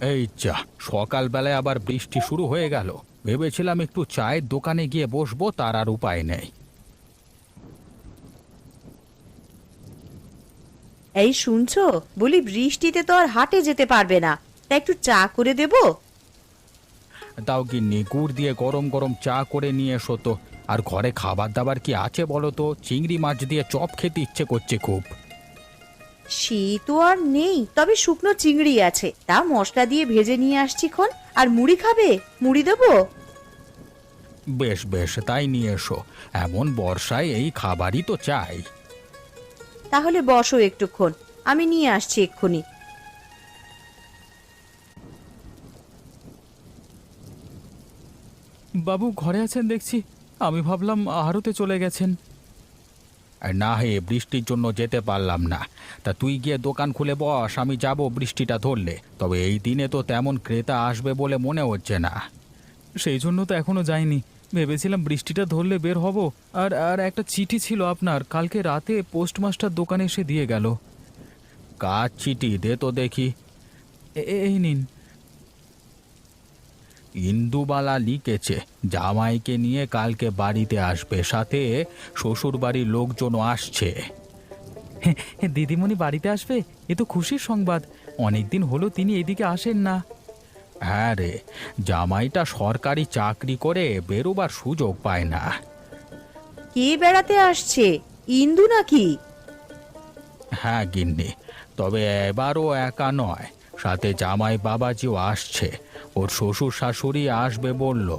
এই যা, সকালবেলায় আবার বৃষ্টি শুরু হয়ে গেল। ভেবেছিলাম একটু চায়ের দোকানে গিয়ে বসবো, তার আর উপায় নেই। এই শুনছো, বলি বৃষ্টিতে তো আর হাটে যেতে পারবে না, তা একটু চা করে দেবো? তাও গিন্নি, গুড় দিয়ে গরম গরম চা করে নিয়ে এসো তো। আর ঘরে খাবার দাবার কি আছে বলো তো? চিংড়ি মাছ দিয়ে চপ খেতে ইচ্ছে করছে খুব। সে তো আর নেই, তবে শুকনো চিংড়ি আছে, তা মশলা দিয়ে ভেজে নিয়ে আসছি খন। আর মুড়ি খাবে? মুড়ি দেবো? বেশ বেশ, তাই নিয়ে এসো। এমন বর্ষায় এই খাবারই তো চাই। তাহলে বসো একটুক্ষণ, আমি নিয়ে আসছি এক্ষুনি। বাবু ঘরে আছেন দেখছি। আমি ভাবলাম আহারতে চলে গেছেন। আর না, হে বৃষ্টির জন্য যেতে পারলাম না। তা তুই গিয়ে দোকান খুলে বস, আমি যাব বৃষ্টিটা ধরলে। তবে এই দিনে তো তেমন ক্রেতা আসবে বলে মনে হচ্ছে না। সেই জন্য তো এখনো যাইনি। ভেবেছিলাম বৃষ্টিটা ধরলে বের হব। আর আর একটা চিঠি ছিল আপনার, কালকে রাতে পোস্টমাস্টার দোকানে এসে দিয়ে গেল। কার চিঠি? দে তো দেখি। এই নিন। ইন্দুবালা লিখেছে জামাইকে নিয়ে কালকে বাড়িতে আসবে, সাথে শ্বশুর বাড়ির লোকজনও আসছে। দিদিমণি বাড়িতে আসবে? এ তো খুশির সংবাদ। অনেকদিন হলো তিনি এদিকে আসেন না। হ্যাঁ রে, জামাইটা সরকারি চাকরি করে বেরোবার সুযোগ পায় না। কে বেড়াতে আসছে? ইন্দু নাকি? হ্যাঁ গিন্নি, তবে এবারও একা নয়, সাথে জামাই বাবাজিও আসছে। ওর শ্বশুর শাশুড়ি আসবে বলল।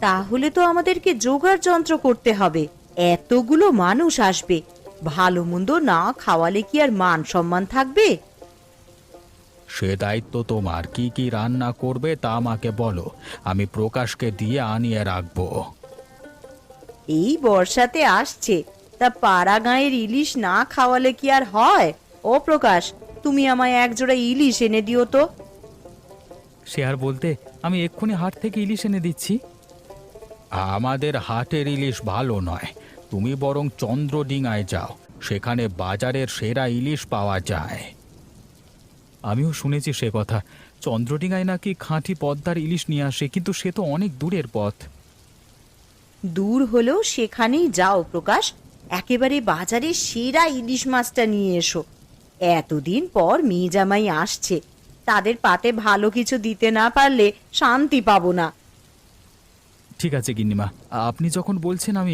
তাহলে তো আমাদেরকে জোগাড় যন্ত্র করতে হবে। এতগুলো মানুষ আসবে, ভালো মন্দ না খাওয়ালে কি আর মান সম্মান থাকবে? সে দায়িত্ব তোমার। কি কি রান্না করবে তা আমাকে বলো, আমি প্রকাশকে দিয়ে আনিয়ে রাখবো। এই বর্ষাতে আসছে, তা পাড়া গাঁয়ের ইলিশ না খাওয়ালে কি আর হয়? ও প্রকাশ, তুমি আমায় একজোড়া ইলিশ এনে দিও তো। সে আর বলতে, আমি এক্ষুনি হাট থেকে ইলিশ এনে দিচ্ছি। আমাদের হাটের ইলিশ ভালো নয়, তুমি বরং চন্দ্রডিঙায় যাও, সেখানে বাজারের সেরা ইলিশ পাওয়া যায়। আমিও শুনেছি সে কথা। চন্দ্রডিঙায় নাকি খাঁটি পদ্মার ইলিশ নিয়ে আসে, কিন্তু সে তো অনেক দূরের পথ। দূর হলেও সেখানেই যাও প্রকাশ, একেবারে বাজারে সেরা ইলিশ মাছটা নিয়ে এসো। এতদিন পর মেয়ে জামাই আসছে, তাদের পাতে ভালো কিছু দিতে না পারলে শান্তি পাবো না। ঠিক আছে গিন্নিমা, আপনি যখন বলছেন আমি